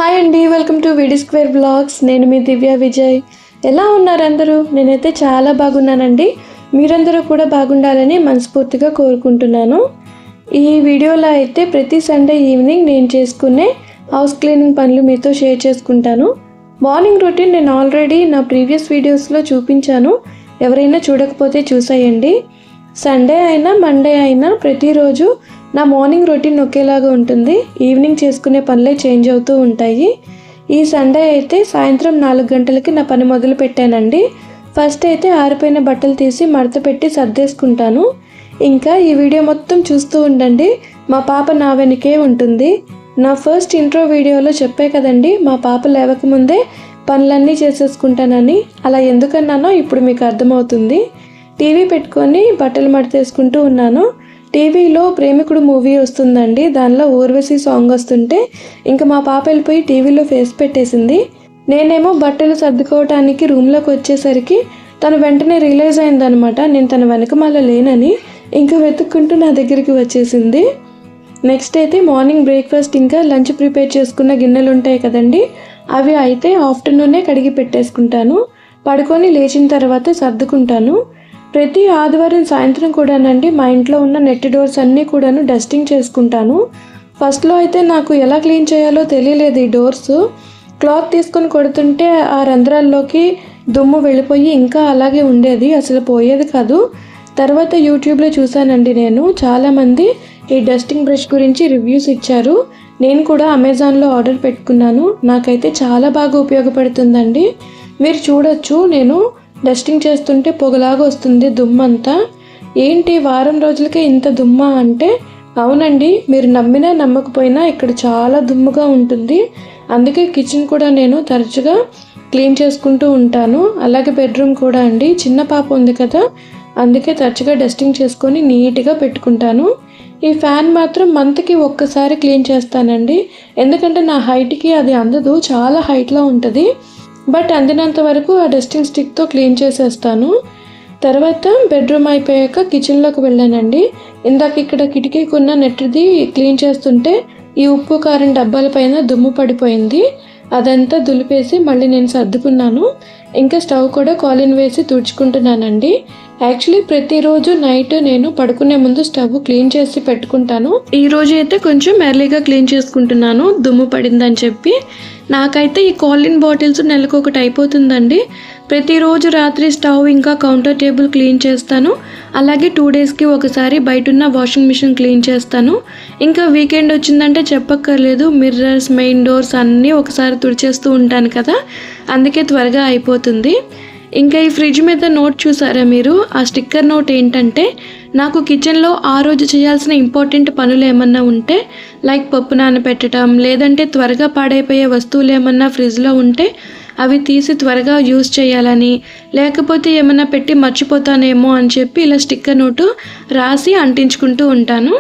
Hi అండి, welcome to విడి square blogs. నేను మీ దివ్య విజయ్. ఎలా ఉన్నారు అందరూ? నేనైతే చాలా బాగున్నానండి. మీరందరూ కూడా బాగుండాలని మనస్ఫూర్తిగా కోరుకుంటున్నాను. ఈ వీడియోలో అయితే ప్రతి సండే ఈవినింగ్ నేను చేసుకునే హౌస్ క్లీనింగ్ పనులు మీతో షేర్ చేసుకుంటాను. మార్నింగ్ రొటీన్ నేను ఆల్రెడీ నా ప్రీవియస్ వీడియోస్లో చూపించాను. ఎవరైనా చూడకపోతే చూసేయండి. సండే అయినా మండే అయినా ప్రతిరోజు నా మార్నింగ్ రొటీన్ ఒకేలాగా ఉంటుంది. ఈవినింగ్ చేసుకునే పనులే చేంజ్ అవుతూ ఉంటాయి. ఈ సండే అయితే సాయంత్రం 4 గంటలకి నా పని మొదలు పెట్టానండి. ఫస్ట్ అయితే ఆరిపోయిన బట్టలు తీసి మడత పెట్టి సర్దేసుకుంటాను. ఇంకా ఈ వీడియో మొత్తం చూస్తూ ఉండండి. మా పాప నా వెనకే ఉంటుంది. నా ఫస్ట్ ఇంట్రో వీడియోలో చెప్పే కదండి, మా పాప లేవకముందే పనులన్నీ చేసేసుకుంటానని. అలా ఎందుకన్నానో ఇప్పుడు మీకు అర్థమవుతుంది. టీవీ పెట్టుకొని బట్టలు మడతేసుకుంటూ ఉన్నాను. టీవీలో ప్రేమికుడు మూవీ వస్తుందండి. దానిలో ఊర్వశి సాంగ్ వస్తుంటే ఇంకా మా పాప వెళ్ళిపోయి టీవీలో ఫేస్ పెట్టేసింది. నేనేమో బట్టలు సర్దుకోవటానికి రూమ్లోకి వచ్చేసరికి తను వెంటనే రియలైజ్ అయిందనమాట నేను తన వెనకమాల లేనని. ఇంకా వెతుక్కుంటూ నా దగ్గరికి వచ్చేసింది. నెక్స్ట్ అయితే మార్నింగ్ బ్రేక్ఫాస్ట్ ఇంకా లంచ్ ప్రిపేర్ చేసుకున్న గిన్నెలు ఉంటాయి కదండి, అవి అయితే ఆఫ్టర్నూనే కడిగి పెట్టేసుకుంటాను. పడుకొని లేచిన తర్వాత సర్దుకుంటాను. ప్రతి ఆదివారం సాయంత్రం కూడానండి మా ఇంట్లో ఉన్న నెట్ డోర్స్ అన్నీ కూడాను డస్టింగ్ చేసుకుంటాను. ఫస్ట్లో అయితే నాకు ఎలా క్లీన్ చేయాలో తెలియలేదు. ఈ డోర్స్ క్లాత్ తీసుకొని కొడుతుంటే ఆ రంధ్రాల్లోకి దుమ్ము వెళ్ళిపోయి ఇంకా అలాగే ఉండేది, అసలు పోయేది కాదు. తర్వాత యూట్యూబ్లో చూశానండి నేను, చాలామంది ఈ డస్టింగ్ బ్రష్ గురించి రివ్యూస్ ఇచ్చారు. నేను కూడా అమెజాన్లో ఆర్డర్ పెట్టుకున్నాను. నాకైతే చాలా బాగా ఉపయోగపడుతుందండి. మీరు చూడొచ్చు, నేను డస్టింగ్ చేస్తుంటే పొగలాగా వస్తుంది దుమ్మంతా. ఏంటి వారం రోజులకే ఇంత దుమ్మ అంటే, అవునండి, మీరు నమ్మినా నమ్మకపోయినా ఇక్కడ చాలా దుమ్ముగా ఉంటుంది. అందుకే కిచెన్ కూడా నేను తరచుగా క్లీన్ చేసుకుంటూ ఉంటాను. అలాగే బెడ్రూమ్ కూడా అండి, చిన్న పాప ఉంది కదా, అందుకే తరచుగా డస్టింగ్ చేసుకొని నీట్గా పెట్టుకుంటాను. ఈ ఫ్యాన్ మాత్రం మంత్కి ఒక్కసారి క్లీన్ చేస్తానండి, ఎందుకంటే నా హైట్కి అది అందదు, చాలా హైట్లో ఉంటుంది. బట్ అందినంత వరకు ఆ డస్టింగ్ స్టిక్తో క్లీన్ చేసేస్తాను. తర్వాత బెడ్రూమ్ అయిపోయాక కిచెన్లోకి వెళ్ళానండి. ఇందాక ఇక్కడ కిటికీకి ఉన్న నెట్ది క్లీన్ చేస్తుంటే ఈ ఉప్పు కారం డబ్బాల పైన దుమ్ము పడిపోయింది. అదంతా దులిపేసి మళ్ళీ నేను సర్దుకున్నాను. ఇంకా స్టవ్ కూడా కాలిన్ వేసి తుడుచుకుంటున్నానండి. యాక్చువల్లీ ప్రతిరోజు నైట్ నేను పడుకునే ముందు స్టవ్ క్లీన్ చేసి పెట్టుకుంటాను. ఈ రోజు అయితే కొంచెం ఎర్లీగా క్లీన్ చేసుకుంటున్నాను, దుమ్ము పడిందని చెప్పి. నాకైతే ఈ కాలిన్ బాటిల్స్ నెలకు ఒకటి అయిపోతుందండి. ప్రతిరోజు రాత్రి స్టవ్ ఇంకా కౌంటర్ టేబుల్ క్లీన్ చేస్తాను. అలాగే 2 డేస్కి ఒకసారి బయట ఉన్న వాషింగ్ మిషన్ క్లీన్ చేస్తాను. ఇంకా వీకెండ్ వచ్చిందంటే చెప్పక్కర్లేదు, మిర్రర్స్, మెయిన్ డోర్స్ అన్నీ ఒకసారి తుడిచేస్తూ ఉంటాను కదా, అందుకే త్వరగా అయిపోతుంది. ఇంకా ఈ ఫ్రిడ్జ్ మీద నోట్ చూసారా మీరు? ఆ స్టిక్కర్ నోట్ ఏంటంటే, నాకు కిచెన్లో ఆ రోజు చేయాల్సిన ఇంపార్టెంట్ పనులు ఏమన్నా ఉంటే, లైక్ పప్పు నానబెట్టడం, లేదంటే త్వరగా పాడైపోయే వస్తువులు ఏమన్నా ఫ్రిడ్జ్లో ఉంటే అవి తీసి త్వరగా యూజ్ చేయాలని, లేకపోతే ఏమన్నా పెట్టి మర్చిపోతానేమో అని చెప్పి ఇలా స్టిక్కర్ నోటు రాసి అంటించుకుంటూ ఉంటాను.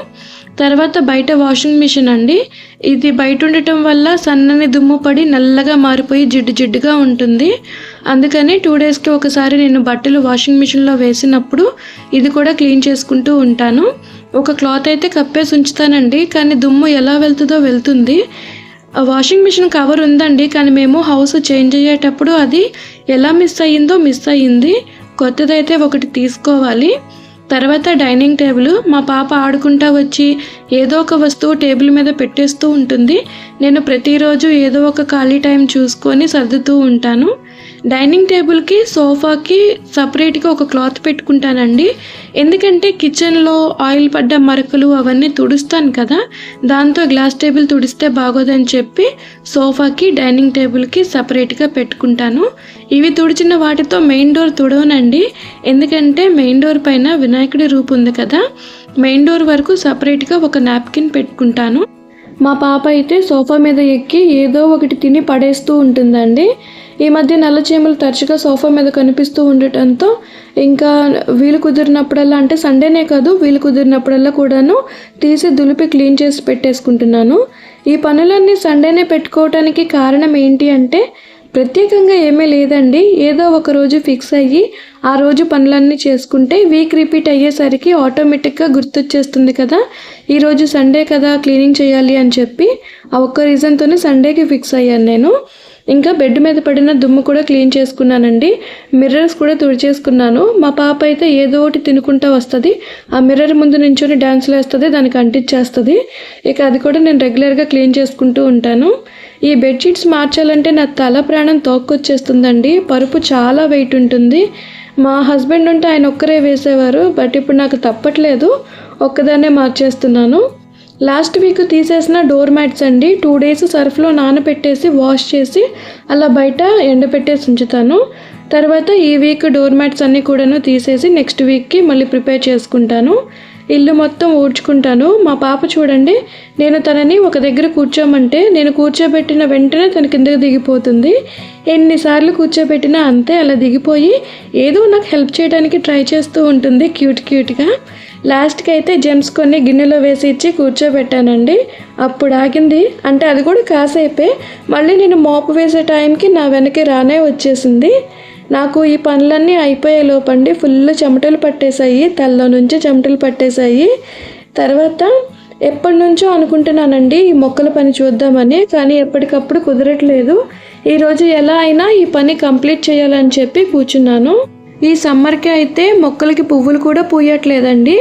తర్వాత బయట వాషింగ్ మిషన్ అండి, ఇది బయట ఉండటం వల్ల సన్నని దుమ్ము పడి నల్లగా మారిపోయి జిడ్డు జిడ్డుగా ఉంటుంది. అందుకని 2 డేస్కి ఒకసారి నేను బట్టలు వాషింగ్ మిషన్లో వేసినప్పుడు ఇది కూడా క్లీన్ చేసుకుంటూ ఉంటాను. ఒక క్లాత్ అయితే కప్పేసి ఉంచుతానండి, కానీ దుమ్ము ఎలా వెళ్తుందో వెళ్తుంది. వాషింగ్ మిషన్ కవర్ ఉందండి, కానీ మేము హౌస్ చేంజ్ అయ్యేటప్పుడు అది ఎలా మిస్ అయ్యింది. కొత్తదైతే ఒకటి తీసుకోవాలి. తర్వాత డైనింగ్ టేబుల్, మా పాప ఆడుకుంటా వచ్చి ఏదో ఒక వస్తువు టేబుల్ మీద పెట్టేస్తూ ఉంటుంది. నేను ప్రతిరోజు ఏదో ఒక ఖాళీ టైం చూసుకొని సర్దుతూ ఉంటాను. డైనింగ్ టేబుల్కి సోఫాకి సపరేట్గా ఒక క్లాత్ పెట్టుకుంటానండి, ఎందుకంటే కిచెన్లో ఆయిల్ పడ్డ మరకలు అవన్నీ తుడుస్తాను కదా, దాంతో గ్లాస్ టేబుల్ తుడిస్తే బాగోదని చెప్పి సోఫాకి డైనింగ్ టేబుల్కి సపరేట్గా పెట్టుకుంటాను. ఇవి తుడిచిన వాటితో మెయిన్ డోర్ తుడవనండి, ఎందుకంటే మెయిన్ డోర్ పైన వినాయకుడి రూపు ఉంది కదా, మెయిన్ డోర్ వరకు సపరేట్గా ఒక నాప్కిన్ పెట్టుకుంటాను. మా పాప అయితే సోఫా మీద ఎక్కి ఏదో ఒకటి తిని పడేస్తూ ఉంటుందండి. ఈ మధ్య నల్లచీమలు తరచుగా సోఫా మీద కనిపిస్తూ ఉండటంతో ఇంకా వీలు కుదిరినప్పుడల్లా, అంటే సండేనే కాదు, వీలు కుదిరినప్పుడల్లా కూడాను తీసి దులిపి క్లీన్ చేసి పెట్టేసుకుంటున్నాను. ఈ పనులన్నీ సండేనే పెట్టుకోవడానికి కారణం ఏంటి అంటే, ప్రత్యేకంగా ఏమీ లేదండి. ఏదో ఒక రోజు ఫిక్స్ అయ్యి ఆ రోజు పనులన్నీ చేసుకుంటే వీక్ రిపీట్ అయ్యేసరికి ఆటోమేటిక్గా గుర్తొచ్చేస్తుంది కదా, ఈరోజు సండే కదా క్లీనింగ్ చేయాలి అని చెప్పి ఆ ఒక్క రీజన్తోనే సండేకి ఫిక్స్ అయ్యాను నేను. ఇంకా బెడ్ మీద పడిన దుమ్ము కూడా క్లీన్ చేసుకున్నానండి. మిర్రర్స్ కూడా తుడిచేసుకున్నాను. మా పాప అయితే ఏదో ఒకటి తినుకుంటా వస్తుంది, ఆ మిర్రర్ ముందు నించొని డ్యాన్స్లు వేస్తుంది, దానికి అంటించేస్తుంది. ఇక అది కూడా నేను రెగ్యులర్గా క్లీన్ చేసుకుంటూ ఉంటాను. ఈ బెడ్షీట్స్ మార్చాలంటే నా తల ప్రాణం తోక్కొచ్చేస్తుందండి. పరుపు చాలా వెయిట్ ఉంటుంది. మా హస్బెండ్ ఉంటే ఆయన ఒక్కరే వేసేవారు, బట్ ఇప్పుడు నాకు తప్పట్లేదు, ఒక్కదాన్నే మార్చేస్తున్నాను. లాస్ట్ వీక్ తీసేసిన డోర్ మ్యాట్స్ అండి. 2 days సర్ఫ్లో నానబెట్టేసి వాష్ చేసి అలా బయట ఎండబెట్టేసి ఉంచుతాను. తర్వాత ఈ వీక్ డోర్ మ్యాట్స్ అన్నీ కూడాను తీసేసి నెక్స్ట్ వీక్కి మళ్ళీ ప్రిపేర్ చేసుకుంటాను. ఇల్లు మొత్తం ఊడ్చుకుంటాను. మా పాప చూడండి, నేను తనని ఒక దగ్గర కూర్చోమంటే నేను కూర్చోబెట్టిన వెంటనే తన కిందకి దిగిపోతుంది. ఎన్నిసార్లు కూర్చోబెట్టినా అంతే, అలా దిగిపోయి ఏదో నాకు హెల్ప్ చేయడానికి ట్రై చేస్తూ ఉంటుంది క్యూట్గా. లాస్ట్కి అయితే జెమ్స్ కొన్ని గిన్నెలో వేసి ఇచ్చి కూర్చోబెట్టానండి. అప్పుడు ఆగింది. అంటే అది కూడా కాసేపే. మళ్ళీ నేను మోపు వేసే టైంకి నా వెనక్కి రానే వచ్చేసింది. నాకు ఈ పనులన్నీ అయిపోయే లోపండి ఫుల్ చెమటలు పట్టేశాయి, తలలో నుంచి చెమటలు పట్టేశాయి. తర్వాత ఎప్పటి నుంచో అనుకుంటున్నానండి ఈ మొక్కల పని చూద్దామని, కానీ ఎప్పటికప్పుడు కుదరట్లేదు. ఈరోజు ఎలా అయినా ఈ పని కంప్లీట్ చేయాలని చెప్పి కూర్చున్నాను. ఈ సమ్మర్కి అయితే మొక్కలకి పువ్వులు కూడా పూయట్లేదండి,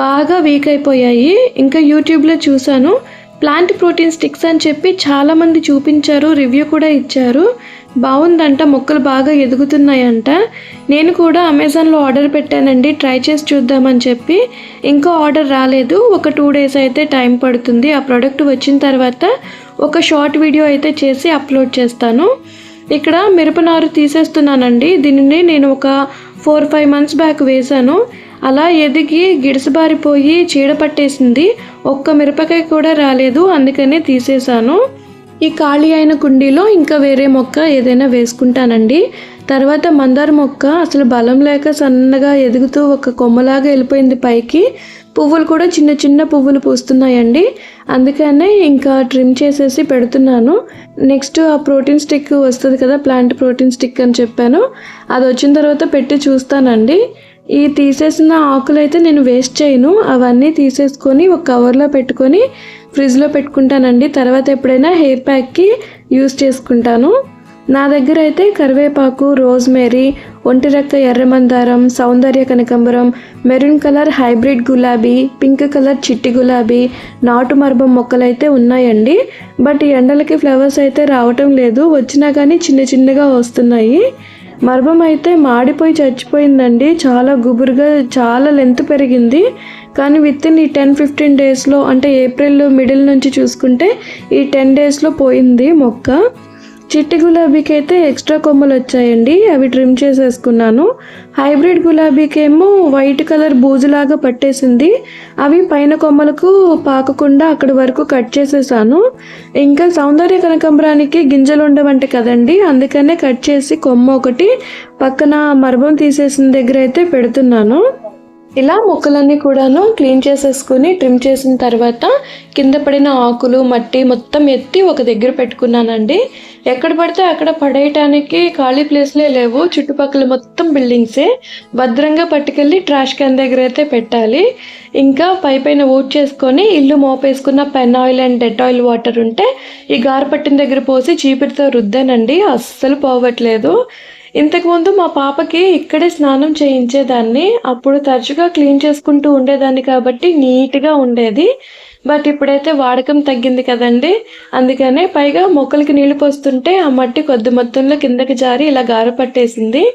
బాగా వీక్ అయిపోయాయి. ఇంకా యూట్యూబ్లో చూశాను, ప్లాంట్ ప్రోటీన్ స్టిక్స్ అని చెప్పి చాలామంది చూపించారు, రివ్యూ కూడా ఇచ్చారు. బాగుందంట, మొక్కలు బాగా ఎదుగుతున్నాయంట. నేను కూడా అమెజాన్లో ఆర్డర్ పెట్టానండి, ట్రై చేసి చూద్దామని చెప్పి. ఇంకా ఆర్డర్ రాలేదు, ఒక 2 days అయితే టైం పడుతుంది. ఆ ప్రోడక్ట్ వచ్చిన తర్వాత ఒక షార్ట్ వీడియో అయితే చేసి అప్లోడ్ చేస్తాను. ఇక్కడ మిరపనారు తీసేస్తున్నానండి. దీనిని నేను ఒక 4-5 months బ్యాక్ వేశాను. అలా ఎదిగి గిడసబారిపోయి చీడ పట్టేసింది, ఒక్క మిరపకాయ కూడా రాలేదు, అందుకనే తీసేశాను. ఈ ఖాళీ అయిన కుండీలో ఇంకా వేరే మొక్క ఏదైనా వేసుకుంటానండి. తర్వాత మందార మొక్క అసలు బలం లేక సన్నగా ఎదుగుతూ ఒక కొమ్మలాగా వెళ్ళిపోయింది పైకి. పువ్వులు కూడా చిన్న చిన్న పువ్వులు పూస్తున్నాయండి, అందుకనే ఇంకా ట్రిమ్ చేసేసి పెడుతున్నాను. నెక్స్ట్ ఆ ప్రోటీన్ స్టిక్ వస్తుంది కదా, ప్లాంట్ ప్రోటీన్ స్టిక్ అని చెప్పాను, అది వచ్చిన తర్వాత పెట్టి చూస్తానండి. ఈ తీసేసిన ఆకులు అయితే నేను వేస్ట్ చేయను, అవన్నీ తీసేసుకొని ఒక కవర్లో పెట్టుకొని ఫ్రిడ్జ్లో పెట్టుకుంటానండి. తర్వాత ఎప్పుడైనా హెయిర్ ప్యాక్కి యూస్ చేసుకుంటాను. నా దగ్గర అయితే కరివేపాకు, రోజ్మేరీ, ఒంటిరెక్క ఎర్ర మందారం, సౌందర్య కనకాంబరం, మెరూన్ కలర్ హైబ్రిడ్ గులాబీ, పింక్ కలర్ చిట్టి గులాబీ, నాటు మర్బం మొక్కలు అయితే ఉన్నాయండి. బట్ ఈ ఎండలకి ఫ్లవర్స్ అయితే రావటం లేదు, వచ్చినా కానీ చిన్న చిన్నగా వస్తున్నాయి. మర్బం అయితే మాడిపోయి చచ్చిపోయిందండి, చాలా గుబురుగా చాలా లెంత్ పెరిగింది. కానీ వితిన్ ఈ 10-15 daysలో, అంటే ఏప్రిల్ మిడిల్ నుంచి చూసుకుంటే ఈ 10 daysలో పోయింది మొక్క. చిట్టి గులాబీకి అయితే ఎక్స్ట్రా కొమ్మలు వచ్చాయండి, అవి ట్రిమ్ చేసేసుకున్నాను. హైబ్రిడ్ గులాబీకి ఏమో వైట్ కలర్ బూజులాగా పట్టేసింది, అవి పైన కొమ్మలకు పాకకుండా అక్కడి వరకు కట్ చేసేసాను. ఇంకా సౌందర్య కనకాంబరానికి గింజలు ఉండవంటే కదండి, అందుకనే కట్ చేసి కొమ్మ ఒకటి పక్కన మర్బం తీసేసిన దగ్గర అయితే పెడుతున్నాను. ఇలా మొక్కలన్నీ కూడాను క్లీన్ చేసేసుకుని ట్రిమ్ చేసిన తర్వాత కింద పడిన ఆకులు మట్టి మొత్తం ఎత్తి ఒక దగ్గర పెట్టుకున్నానండి. ఎక్కడ పడితే అక్కడ పడేయటానికి ఖాళీ ప్లేస్లే లేవు, చుట్టుపక్కల మొత్తం బిల్డింగ్సే. భద్రంగా పట్టుకెళ్ళి ట్రాష్ క్యాన్ దగ్గర అయితే పెట్టాలి. ఇంకా పైన ఊడ్ చేసుకొని ఇల్లు మోపేసుకున్న పెన్ ఆయిల్ అండ్ డెటాయిల్ వాటర్ ఉంటే ఈ గారపట్టిన దగ్గర పోసి చీపిరితో రుద్దానండి, అస్సలు పోవట్లేదు. ఇంతకుముందు మా పాపకి ఇక్కడే స్నానం చేయించేదాన్ని, అప్పుడు తరచుగా క్లీన్ చేసుకుంటూ ఉండేదాన్ని కాబట్టి నీట్గా ఉండేది. బట్ ఇప్పుడైతే వాడకం తగ్గింది కదండి, అందుకనే పైగా మొక్కలకి నీళ్లు పోస్తుంటే ఆ మట్టి కొద్ది మొత్తంలో కిందకి జారి ఇలా గార పట్టేసింది.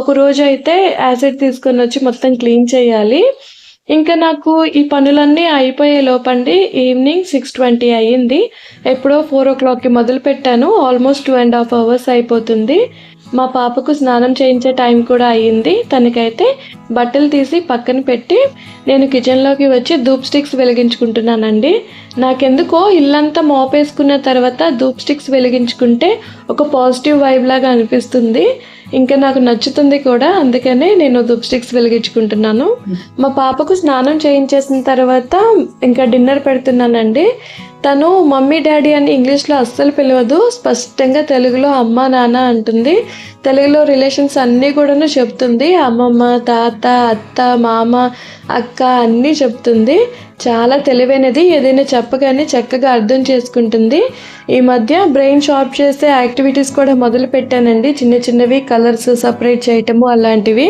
ఒక రోజు అయితే యాసిడ్ తీసుకొని వచ్చి మొత్తం క్లీన్ చేయాలి. ఇంకా నాకు ఈ పనులన్నీ అయిపోయే లోపండి ఈవినింగ్ 6:20 అయ్యింది. ఎప్పుడో 4 o'clockకి మొదలు పెట్టాను, ఆల్మోస్ట్ 2.5 hours అయిపోతుంది. మా పాపకు స్నానం చేయించే టైం కూడా అయ్యింది. తనకైతే బట్టలు తీసి పక్కన పెట్టి నేను కిచెన్లోకి వచ్చి ధూప్ స్టిక్స్ వెలిగించుకుంటున్నానండి. నాకెందుకో ఇల్లంతా మోపేసుకున్న తర్వాత ధూప్ స్టిక్స్ వెలిగించుకుంటే ఒక పాజిటివ్ వైబ్ లాగా అనిపిస్తుంది, ఇంకా నాకు నచ్చుతుంది కూడా, అందుకనే నేను ధూప్ స్టిక్స్ వెలిగించుకుంటున్నాను. మా పాపకు స్నానం చేయించేసిన తర్వాత ఇంకా డిన్నర్ పెడుతున్నానండి. తను మమ్మీ డాడీ అని ఇంగ్లీష్లో అస్సలు పిలవదు, స్పష్టంగా తెలుగులో అమ్మ నాన్న అంటుంది. తెలుగులో రిలేషన్స్ అన్నీ కూడాను చెప్తుంది. అమ్మమ్మ, తాత, అత్త, మామ, అక్క అన్నీ చెప్తుంది. చాలా తెలివైనది, ఏదైనా చెప్పగానే చక్కగా అర్థం చేసుకుంటుంది. ఈ మధ్య బ్రెయిన్ షార్ప్ చేసే యాక్టివిటీస్ కూడా మొదలు పెట్టానండి, చిన్న చిన్నవి, కలర్స్ సపరేట్ చేయటము అలాంటివి.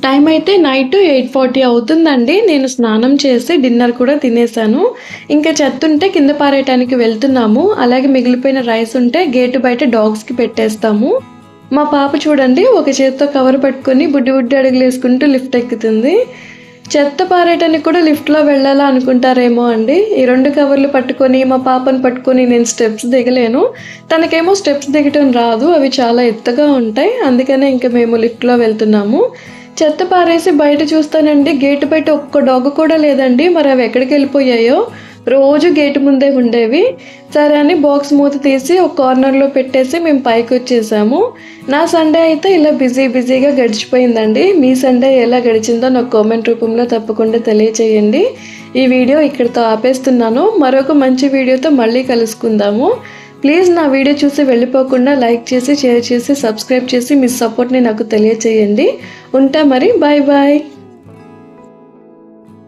టైం అయితే నైట్ 8:40 అవుతుందండి. నేను స్నానం చేసి డిన్నర్ కూడా తినేసాను. ఇంకా చెత్త ఉంటే కింద పారేయటానికి వెళ్తున్నాము. అలాగే మిగిలిపోయిన రైస్ ఉంటే గేటు బయట డాగ్స్కి పెట్టేస్తాము. మా పాప చూడండి, ఒక చేత్తో కవర్ పట్టుకొని బుడ్డి బుడ్డి అడుగులు వేసుకుంటూ లిఫ్ట్ ఎక్కుతుంది. చెత్త పారేయటానికి కూడా లిఫ్ట్లో వెళ్ళాలా అనుకుంటారేమో అండి. ఈ 2 కవర్లు పట్టుకొని మా పాపను పట్టుకొని నేను స్టెప్స్ దిగలేను. తనకేమో స్టెప్స్ దిగటం రాదు, అవి చాలా ఎత్తుగా ఉంటాయి. అందుకనే ఇంకా మేము లిఫ్ట్లో వెళ్తున్నాము. చెత్త పారేసి బయట చూస్తానండి, గేటు బయట ఒక్క డాగ్ కూడా లేదండి. మరి అవి ఎక్కడికి వెళ్ళిపోయాయో. రోజు గేటు ముందే ఉండేవి. సరే అని బాక్స్ మూత తీసి ఒక కార్నర్లో పెట్టేసి మేము పైకి వచ్చేసాము. నా సండే అయితే ఇలా బిజీగా గడిచిపోయిందండి. మీ సండే ఎలా గడిచిందో నాకు కామెంట్ రూపంలో తప్పకుండా తెలియచేయండి. ఈ వీడియో ఇక్కడితో ఆపేస్తున్నాను. మరొక మంచి వీడియోతో మళ్ళీ కలుసుకుందాము. ప్లీజ్ నా వీడియో చూసి వెళ్ళిపోకుండా లైక్ చేసి, షేర్ చేసి, సబ్స్క్రైబ్ చేసి మీ సపోర్ట్ని నాకు తెలియచేయండి. ఉంటా మరి, బాయ్ బాయ్.